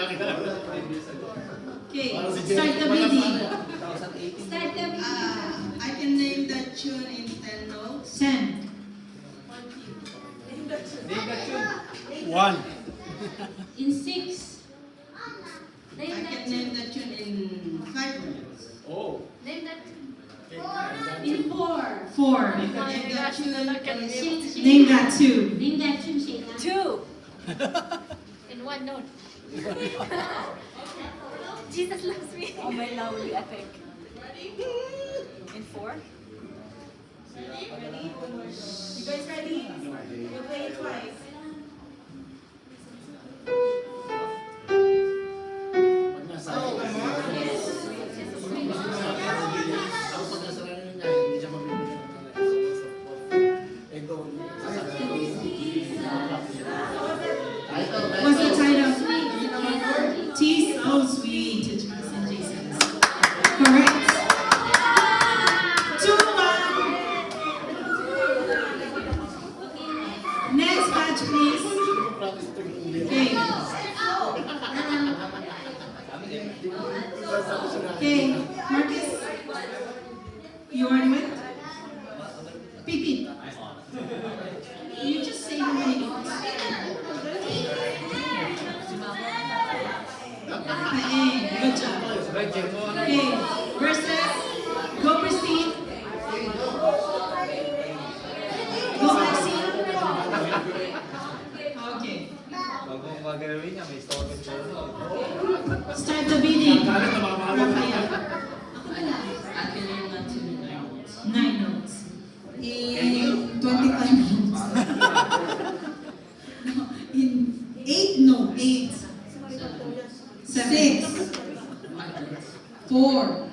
Okay, start the bidding. Start the video. I can name that tune in 10 notes. 10. One. In 6. I can name that tune in 5 minutes. Oh. Name that tune. In 4. 4. Oh Name my that gosh, tune look at is this. Name that 2. Name that tune, Shayla. 2. In 1 note. Jesus loves me. Oh, my lovely, I think. In 4? You guys ready? We'll play it twice. Pag nasa What's the title? Tea So Sweet to Jesus and Jesus. Correct. 2-1. Next batch, please. Okay. Okay, Marcus. You already went? Pipit. You just say how many notes. Okay, good job. Okay, versus. Go Christine. Go Maxine. Okay. Start the bidding. Raphael. I can name that tune in 9 notes. 9 notes. In 25 notes. No, in 8 notes. 8. 6. 4.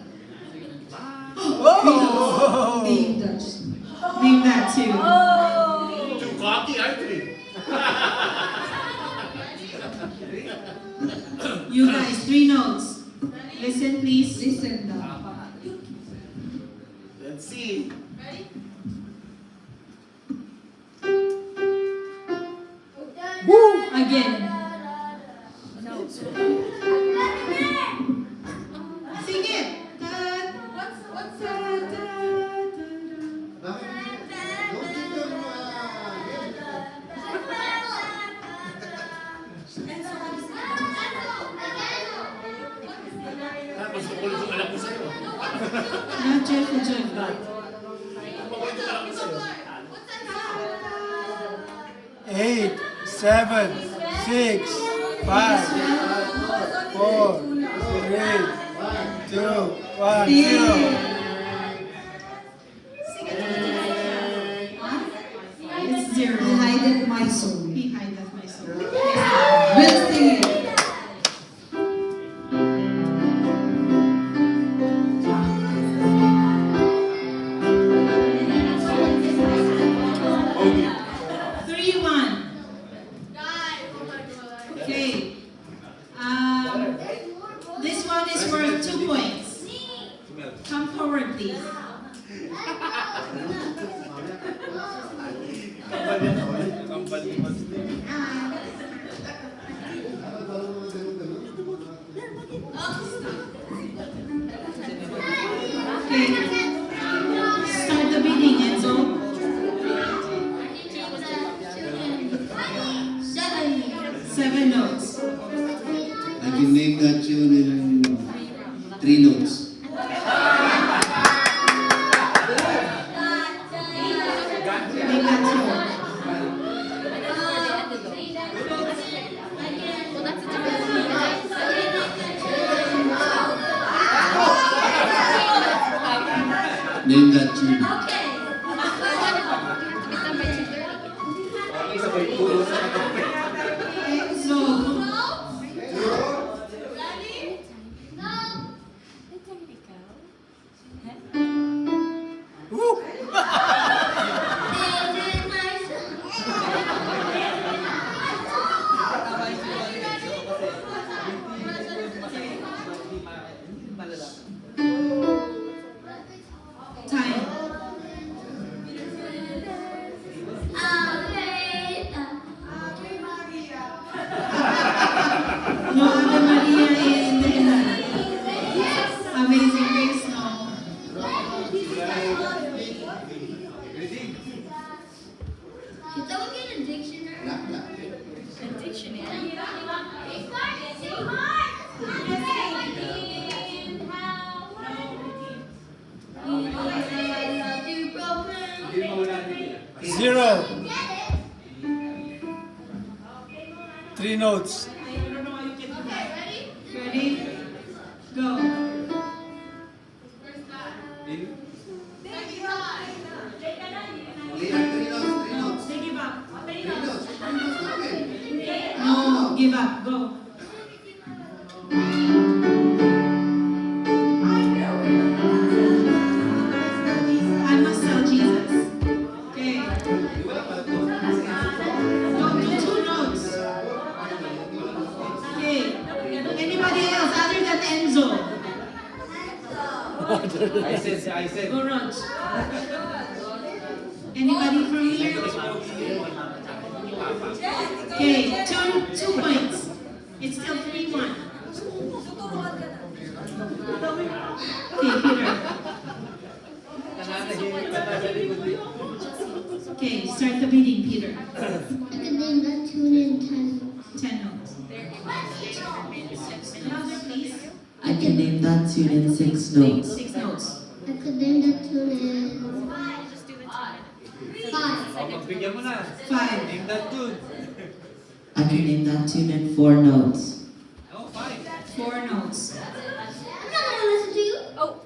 Oh! Name that. Name that too. Oh! Too cocky, aren't we? You guys, 3 notes. Listen, please. Listen now. Let's see. Again. No. Sing it. Mas makulit yung alam ko sa'yo. Not joyful, joyful. Makulit yung alam ko sa'yo. 8, 7, 6, 5, 4, 3, 2, 1, 0. It's 0. He hideth my soul. He hideth my soul. We'll sing it. Okay. 3-1. Okay. This one is worth 2 points. Come forward, please. Okay. Start the bidding, Enzo. 7 notes. I can name that tune in 3 notes. Name that 0. 3 notes. I don't know how you can do that. Ready? Go. Only have 3 notes, 3 notes. They give up. 3 notes, 3 notes namin. No, give up. Go. I must tell Jesus. Okay. Don't do 2 notes. Okay. Anybody else other than Enzo? I said. Go Raj. Anybody from here? Okay, two points. It's still 3-1. Okay, Peter. Okay, start the beating, Peter. I could name that tune in 10 notes. Louder, please. I can name that tune in 6 notes. 6 notes. I could name that tune in 5. Bigyan mo na. 5. Name that tune. I can name that tune in 4 notes. No, 5. 4 notes. I'm not gonna listen to you. Oh.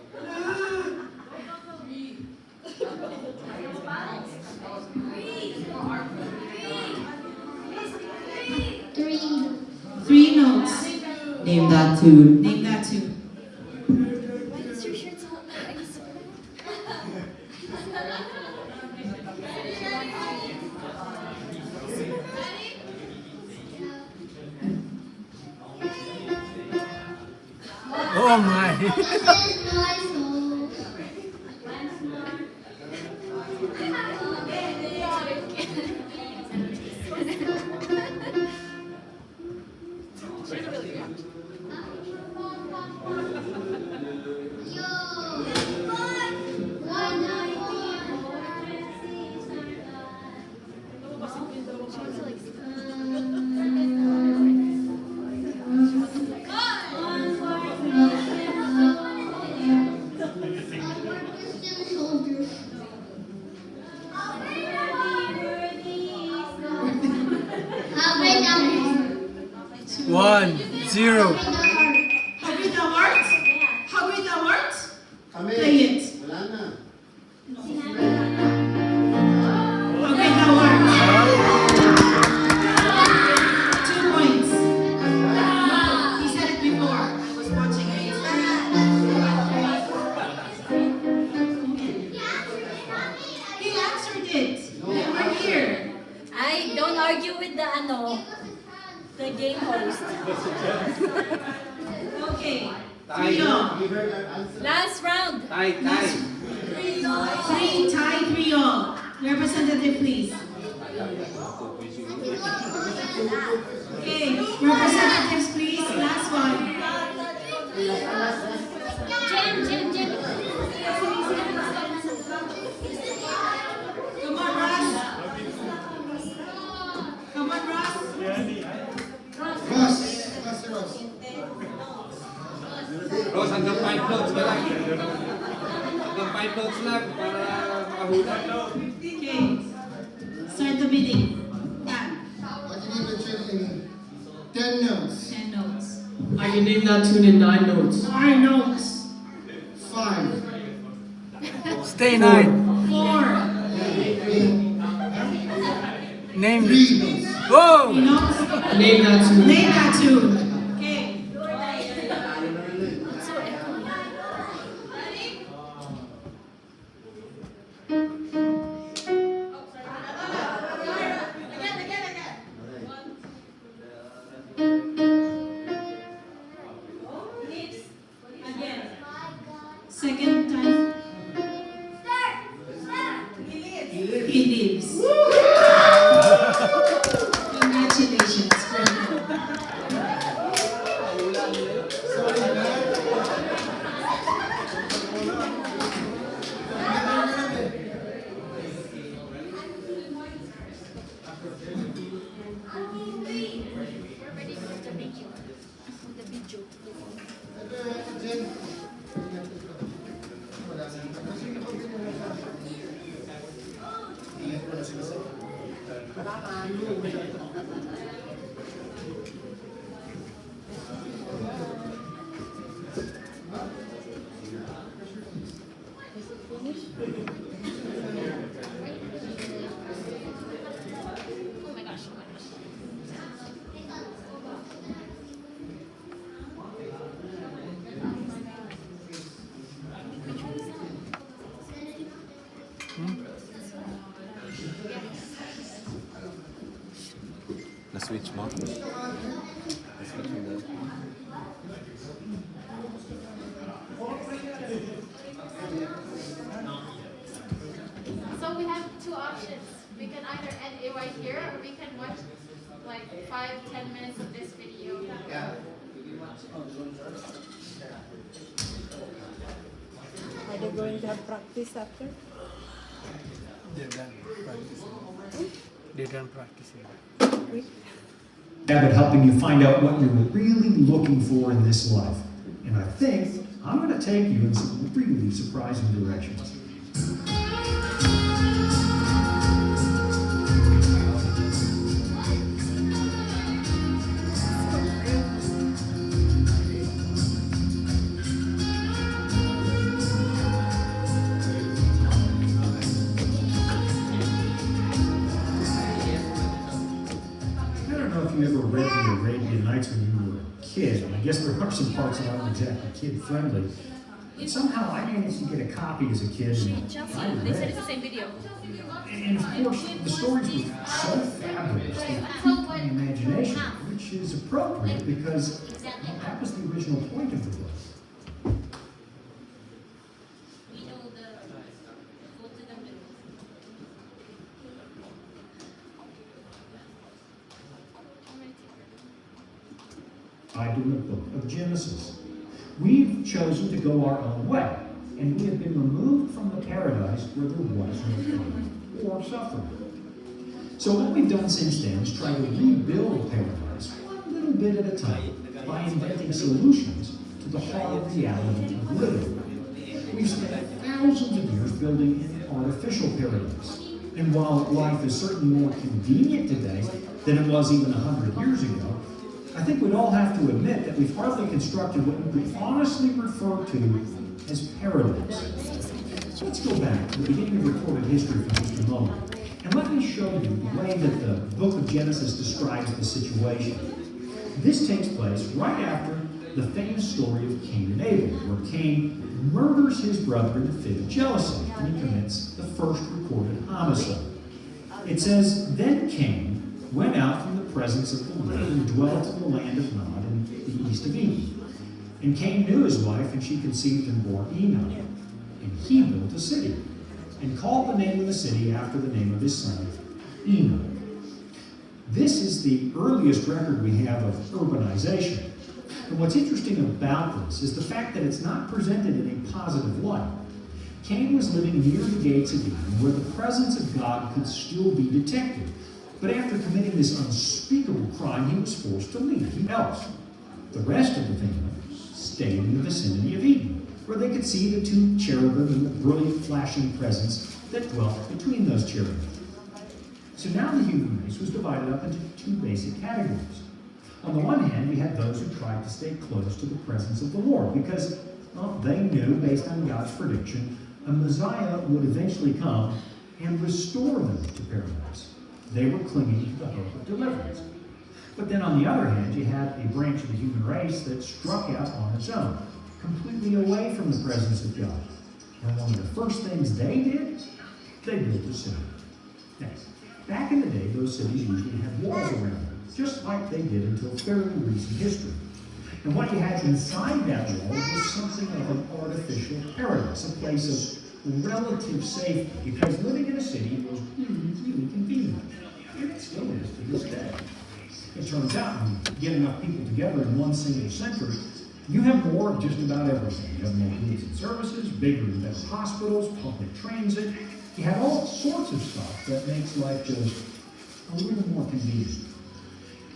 Three. 3 notes. Name that tune. Name that too. Why is your shirt so nice? Oh my. This is my soul. Yo. One night. Christian soldiers. I'll break down this. 1, 0. Break down heart. How great thou art? How great thou art? Kami. Play it. Wala na. How great thou art? 2 points. He said it before. I was watching it. He answered it. They were here. I don't argue with the game host. Okay. Tie. 3-all. Give her that answer. Last round. Tie. 3 tie, 3-all. Representative, please. Okay, representatives, please. Last one. Jen. Come on, Russ. Come on, Russ. Ross. Ross. Rose, hanggang 5 notes ka lang. Hanggang 5 notes lang para makahula. Okay. Start the bidding. Done. I can name the tune in 10 notes. 10 notes. I can name that tune in 9 notes. 4 notes. 5. Stay 9. 4. 8. Name 3 it. notes. Whoa! Notes. Name that tune. Name that tune. Okay. So echoey. Again. Second time. He lives. Congratulations. Ingat mo na si Oh my gosh, oh my gosh. Na-switch mo? So we have two options. We can either end it right here, or we can watch like 5-10 minutes of this video. Are they going to have practice after? They're done practicing. They're done practicing. Habit helping you find out what you're really looking for in this life. And I think I'm going to take you in some really surprising directions. I don't know if you ever read the Arabian Nights when you were a kid. I guess there are some parts that aren't exactly kid-friendly. But somehow I managed to get a copy as a kid. And I read They said it. it's the same video. And of course, the stories were so fabulous, they piqued my imagination, which is appropriate because that was the original point of the book. I do the book of Genesis. We've chosen to go our own way, and we have been removed from the paradise where there was no pain or suffering. So what we've done since then is try to rebuild paradise one little bit at a time by inventing solutions to the hard reality of living. We've spent thousands of years building an artificial paradise. And while life is certainly more convenient today than it was even 100 years ago, I think we'd all have to admit that we've hardly constructed what we could honestly refer to as paradise. So let's go back to the beginning of recorded history for just a moment, and let me show you the way that the book of Genesis describes the situation. This takes place right after the famous story of Cain and Abel, where Cain murders his brother in a fit of jealousy, and he commits the first recorded homicide. It says, "Then Cain went out from the presence of the Lord and dwelt in the land of Nod in the east of Eden. And Cain knew his wife, and she conceived and bore Enoch. And he built a city, and called the name of the city after the name of his son, Enoch." This is the earliest record we have of urbanization. And what's interesting about this is the fact that it's not presented in a positive light. Cain was living near the gates of Eden, where the presence of God could still be detected. But after committing this unspeakable crime, he was forced to leave. Else, the rest of the family stayed in the vicinity of Eden, where they could see the two cherubim and the brilliant flashing presence that dwelt between those cherubim. So now the human race was divided up into two basic categories. On the one hand, we had those who tried to stay close to the presence of the Lord, because, well, they knew, based on God's prediction, a Messiah would eventually come and restore them to paradise. They were clinging to the hope of deliverance. But then on the other hand, you had a branch of the human race that struck out on its own, completely away from the presence of God. And one of the first things they did, they built a city. Now, back in the day, those cities usually had walls around them, just like they did until fairly recent history. And what you had inside that wall was something of an artificial paradise, a place of relative safety, because living in a city was really convenient. And it still is to this day. It turns out when you get enough people together in one single center, you have more of just about everything. You have more goods and services, bigger and better hospitals, public transit. You have all sorts of stuff that makes life just a little more convenient.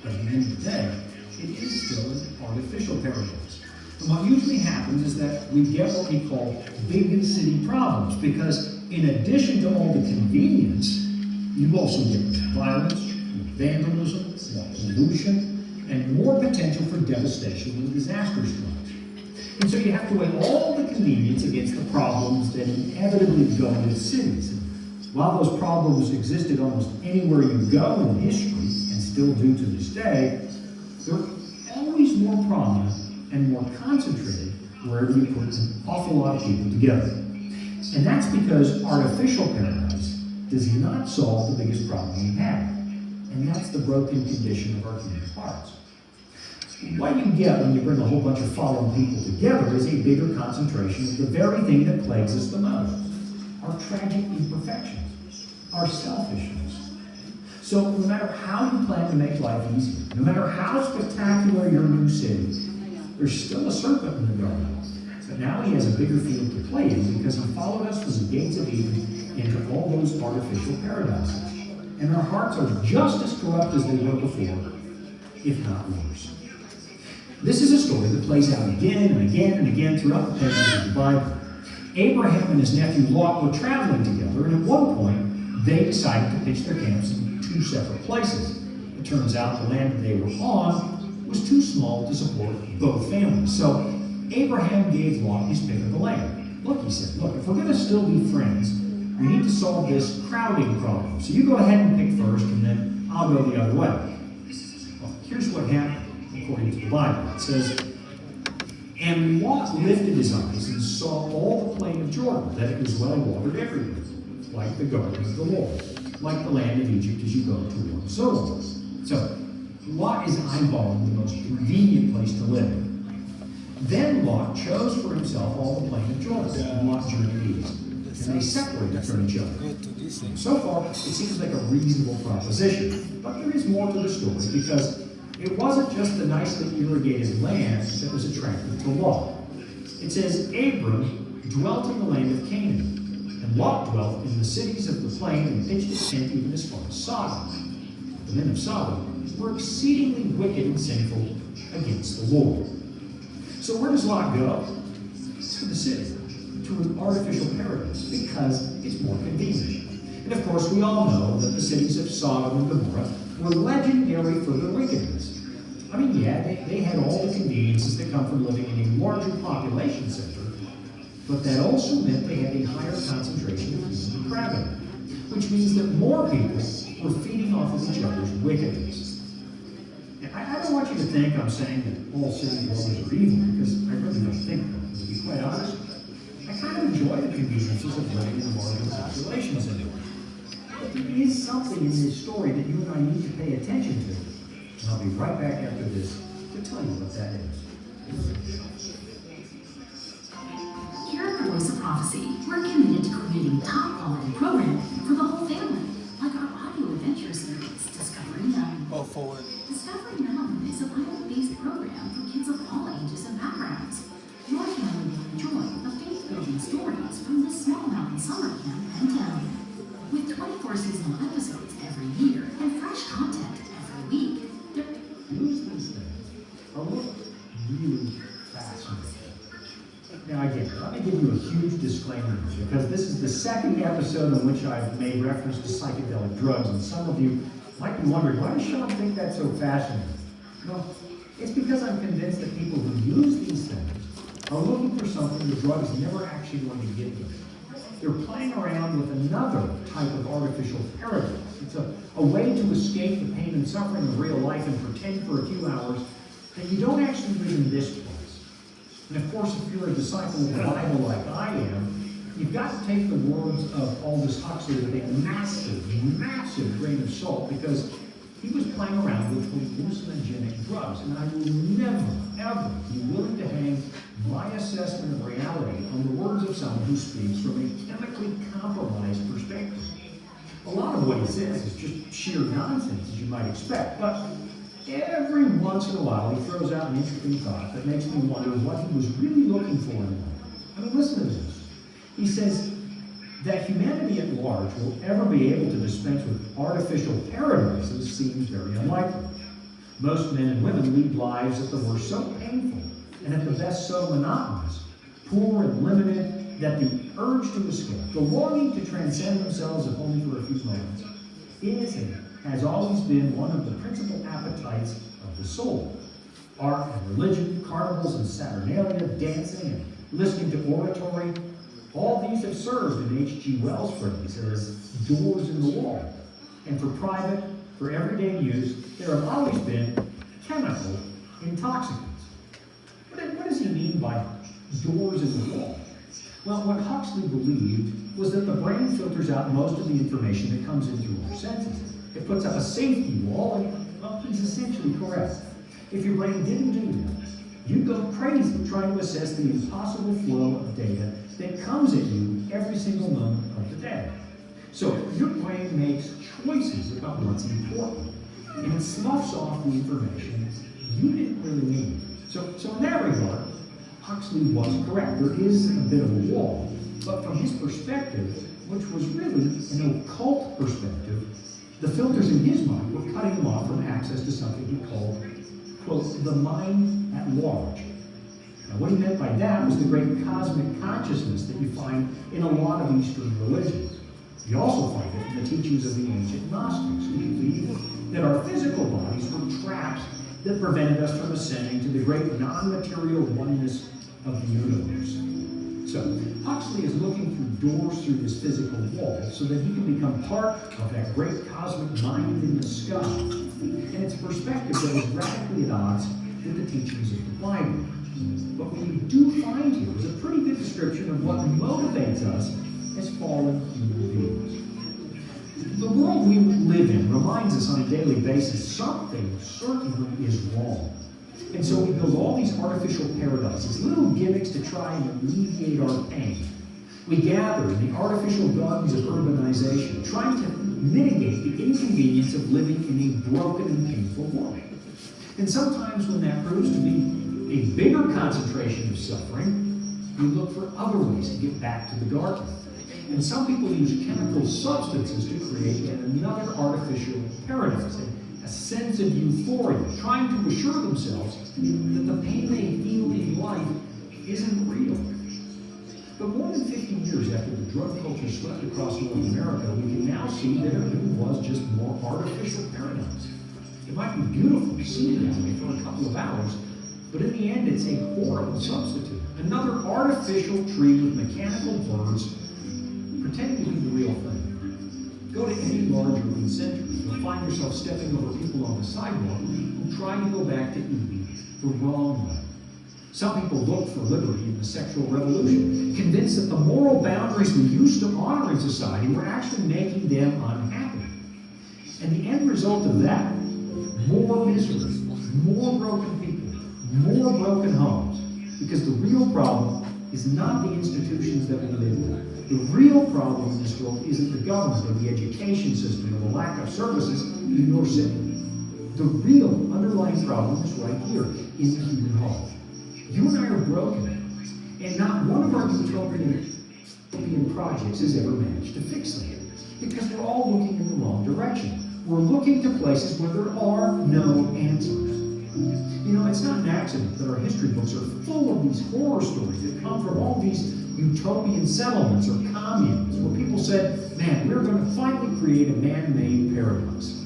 But at the end of the day, it is still an artificial paradise. And what usually happens is that we get what we call big city problems, because in addition to all the convenience, You also get violence, vandalism, more pollution, and more potential for devastation when disaster strikes. And so you have to weigh all the convenience against the problems that inevitably go with cities. And while those problems existed almost anywhere you go in history, and still do to this day, they're always more prominent and more concentrated wherever you put an awful lot of people together. And that's because artificial paradise does not solve the biggest problem we have, and that's the broken condition of our human hearts. What you get when you bring a whole bunch of fallen people together is a bigger concentration of the very thing that plagues us the most: our tragic imperfections, our selfishness. So no matter how you plan to make life easier, no matter how spectacular your new city, there's still a serpent in the garden. But now he has a bigger field to play in because he followed us from the gates of Eden into all those artificial paradises. And our hearts are just as corrupt as they were before, if not worse. This is a story that plays out again and again and again throughout the pages of the Bible. Abraham and his nephew Lot were traveling together, and at one point, they decided to pitch their camps in two separate places. It turns out the land that they were on was too small to support both families. So Abraham gave Lot his pick of the land. Look, he said, look, if we're going to still be friends, we need to solve this crowding problem. So you go ahead and pick first, and then I'll go the other way. Well, here's what happened, according to the Bible. It says, and Lot lifted his eyes and saw all the plain of Jordan, that it was well watered everywhere, like the garden of the Lord, like the land of Egypt as you go toward Sodom. So Lot is eyeballing the most convenient place to live. Then Lot chose for himself all the plain of Jordan, and Lot journeyed east. And they separated from each other. So far, it seems like a reasonable proposition. But there is more to the story, because it wasn't just the nicely irrigated land that was attractive to Lot. It says, Abram dwelt in the land of Canaan, and Lot dwelt in the cities of the plain and pitched his tent even as far as Sodom. The men of Sodom were exceedingly wicked and sinful against the Lord. So where does Lot go? To the city, to an artificial paradise, because it's more convenient. And of course, we all know that the cities of Sodom and Gomorrah were legendary for their wickedness. I mean, yeah, they had all the conveniences that come from living in a larger population center, but that also meant they had a higher concentration of human depravity, which means that more people were feeding off of each other's wickedness. I don't want you to think I'm saying that all city dwellers are evil, because I really don't think that. To be quite honest, I kind of enjoy the conveniences of living in the marginal populations anyway. But there is something in this story that you and I need to pay attention to. And I'll be right back after this to tell you what that is. Here at the Voice of Prophecy, we're committed to creating top-quality programming for the whole family, like our audio adventure series, Discovering Known. Oh, forward. Discovering Known is a Bible-based program for kids of all ages and backgrounds. Your family will enjoy the faith-building stories from this small mountain summer camp and town. With 24 seasonal episodes every year and fresh content every week. Use these things are really fascinating. Now again, let me give you a huge disclaimer, because this is the second episode in which I've made reference to psychedelic drugs, and some of you might be wondering, why does Sean think that's so fascinating? Well, it's because I'm convinced that people who use these things are looking for something the drug is never actually going to give them. They're playing around with another type of artificial paradise. It's a way to escape the pain and suffering of real life and pretend for a few hours that you don't actually live in this place. And of course, if you're a disciple of the Bible like I am, you've got to take the words of Aldous Huxley with a massive grain of salt, because he was playing around with hallucinogenic drugs. And I will never, ever be willing to hang my assessment of reality on the words of someone who speaks from a chemically compromised perspective. A lot of what he says is just sheer nonsense, as you might expect, but every once in a while he throws out an interesting thought that makes me wonder what he was really looking for in life. I mean, listen to this. He says that humanity at large will ever be able to dispense with artificial paradises seems very unlikely. Most men and women lead lives at the worst so painful, and at the best so monotonous, poor and limited, that the urge to escape, the longing to transcend themselves if only for a few moments, is and has always been one of the principal appetites of the soul. Art and religion, carnivals and saturnalia, dancing and listening to oratory, all these have served in H.G. Wells' phrase as doors in the wall. And for private, for everyday use, there have always been chemical intoxicants. What does he mean by doors in the wall? Well, what Huxley believed was that the brain filters out most of the information that comes in through our senses. It puts up a safety wall, and, well, he's essentially correct. If your brain didn't do that, you'd go crazy trying to assess the impossible flow of data that comes at you every single moment of the day. So your brain makes choices about what's important, and it sloughs off the information you didn't really need. So in that regard, Huxley was correct. There is a bit of a wall, but from his perspective, which was really an occult perspective, the filters in his mind were cutting him off from access to something he called, quote, the mind at large. Now, what he meant by that was the great cosmic consciousness that you find in a lot of Eastern religions. You also find it in the teachings of the ancient Gnostics, who believed that our physical bodies were traps that prevented us from ascending to the great non-material oneness of the universe. So, Huxley is looking through doors through this physical wall so that he can become part of that great cosmic mind in the sky. And it's a perspective that is radically at odds with the teachings of the Bible. But what you do find here is a pretty good description of what motivates us as fallen human beings. The world we live in reminds us on a daily basis something certainly is wrong. And so we build all these artificial paradises, little gimmicks to try and alleviate our pain. We gather in the artificial gardens of urbanization, trying to mitigate the inconvenience of living in a broken and painful world. And sometimes when that proves to be a bigger concentration of suffering, we look for other ways to get back to the garden. And some people use chemical substances to create yet another artificial paradise, a sense of euphoria, trying to assure themselves that the pain they feel in life isn't real. But more than 50 years after the drug culture swept across North America, we can now see that it really was just more artificial paradise. It might be beautiful to see it that way for a couple of hours, but in the end it's a horrible substitute. Another artificial tree with mechanical birds pretending to be the real thing. Go to any large urban center, you'll find yourself stepping over people on the sidewalk who try to go back to Eden the wrong way. Some people look for liberty in the sexual revolution, convinced that the moral boundaries we used to honor in society were actually making them unhappy. And the end result of that, more misery, more broken people, more broken homes, because the real problem is not the institutions that we live in. The real problem in this world isn't the government or the education system or the lack of services in your city. The real underlying problem is right here in the human heart. You and I are broken, and not one of our utopian projects has ever managed to fix them, because we're all looking in the wrong direction. We're looking to places where there are no answers. You know, it's not an accident that our history books are full of these horror stories that come from all these utopian settlements or communes where people said, man, we're going to finally create a man-made paradise.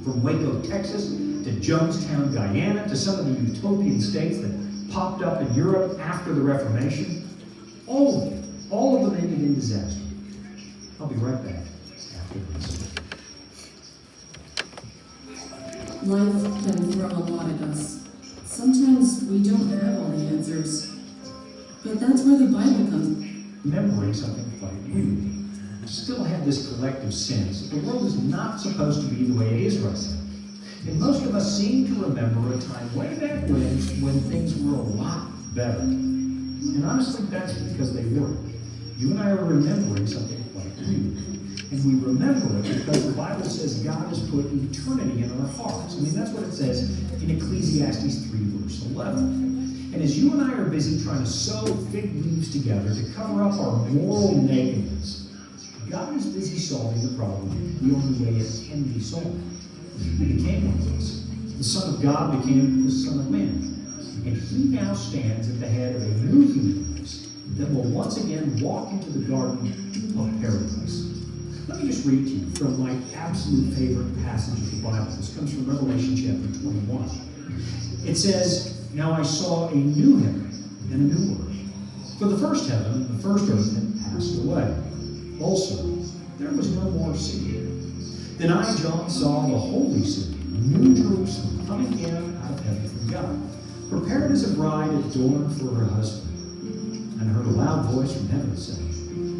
From Waco, Texas, to Jonestown, Guyana, to some of the utopian states that popped up in Europe after the Reformation, all of them ended in disaster. I'll be right back after this. Life can throw a lot at us. Sometimes we don't have all the answers. But that's where the Bible comes. Remembering something quite weird. I still have this collective sense that the world is not supposed to be the way it is right now. And most of us seem to remember a time way back when things were a lot better. And honestly, that's because they were. You and I are remembering something quite weird. And we remember it because the Bible says God has put eternity in our hearts. I mean, that's what it says in Ecclesiastes 3, verse 11. And as you and I are busy trying to sew fig leaves together to cover up our moral nakedness, God is busy solving the problem the only way it can be solved. He became one of us. The Son of God became the Son of Man. And he now stands at the head of a new human race that will once again walk into the garden of paradise. Let me just read to you from my absolute favorite passage of the Bible. This comes from Revelation chapter 21. It says, "Now I saw a new heaven and a new earth. For the first heaven and the first earth had passed away. Also, there was no more sea. Then I, John, saw the holy city, New Jerusalem, coming down out of heaven from God, prepared as a bride adorned for her husband. And I heard a loud voice from heaven saying,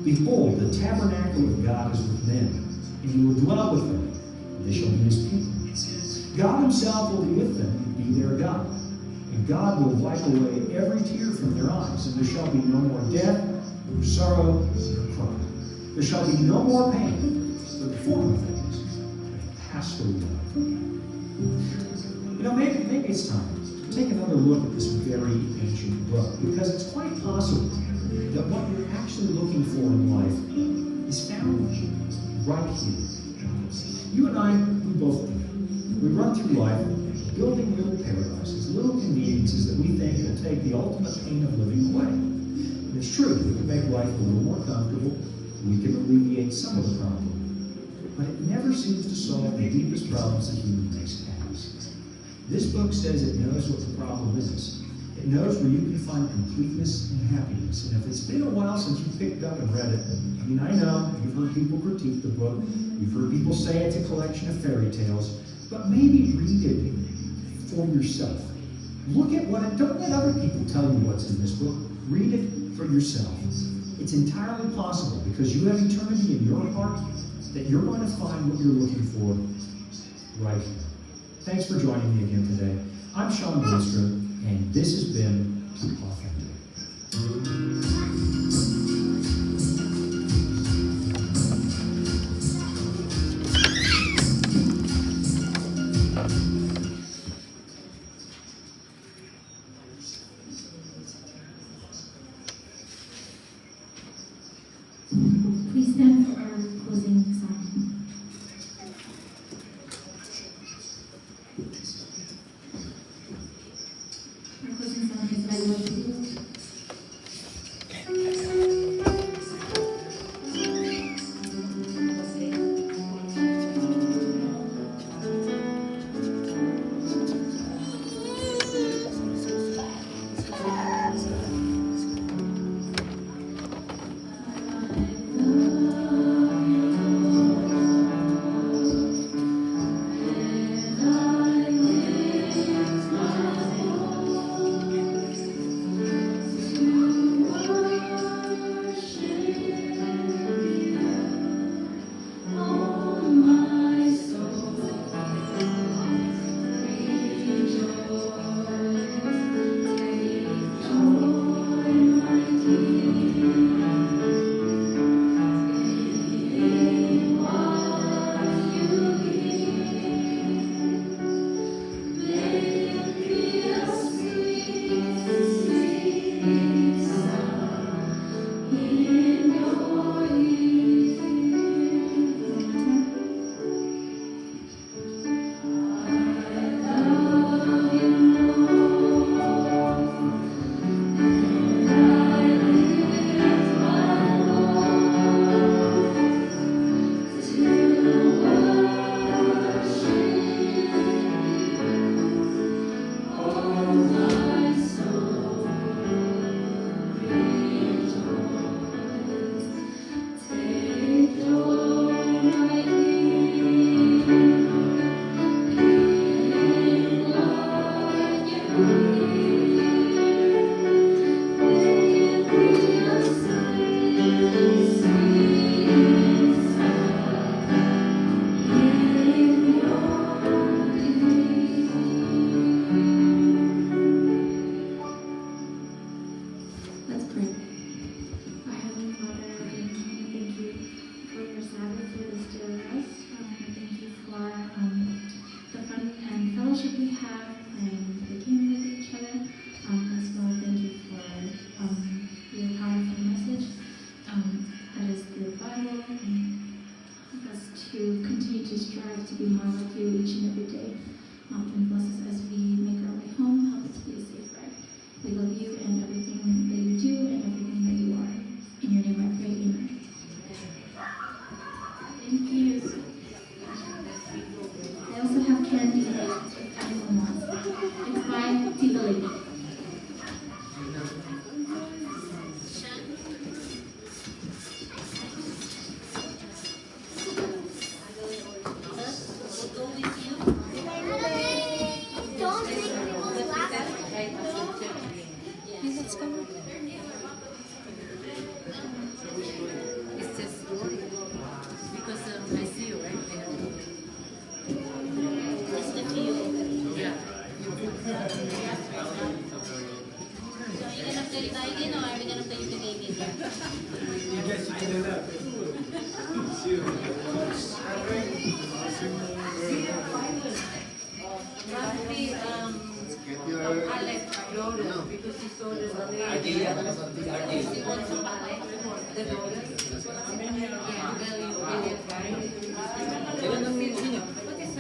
Behold, the tabernacle of God is with men, and he will dwell with them, and they shall be his people. God himself will be with them and be their God. And God will wipe away every tear from their eyes, and there shall be no more death, nor sorrow, nor cry. There shall be no more pain, for the former things have passed away." You know, maybe it's time to take another look at this very ancient book, because it's quite possible that what you're actually looking for in life is found right here. You and I, we both do. We run through life building little paradises, little conveniences that we think will take the ultimate pain of living away. And it's true, we can make life a little more comfortable, we can alleviate some of the problem, but it never seems to solve the deepest problems the human race has. This book says it knows what the problem is. It knows where you can find completeness and happiness. And if it's been a while since you picked up and read it, I mean, I know you've heard people critique the book, you've heard people say it's a collection of fairy tales, but maybe read it for yourself. Look at don't let other people tell you what's in this book. Read it for yourself. It's entirely possible, because you have eternity in your heart, that you're going to find what you're looking for right here. Thanks for joining me again today. I'm Sean Blistrom, and this has been Authentic. Please stand for our closing song. Our closing song is I Love You. play tayo din or are we gonna play the game later? You guys figure it out. Probably, Alex Flores, because he saw the RT yan. RT. he wants to buy the dollars. Yeah, well,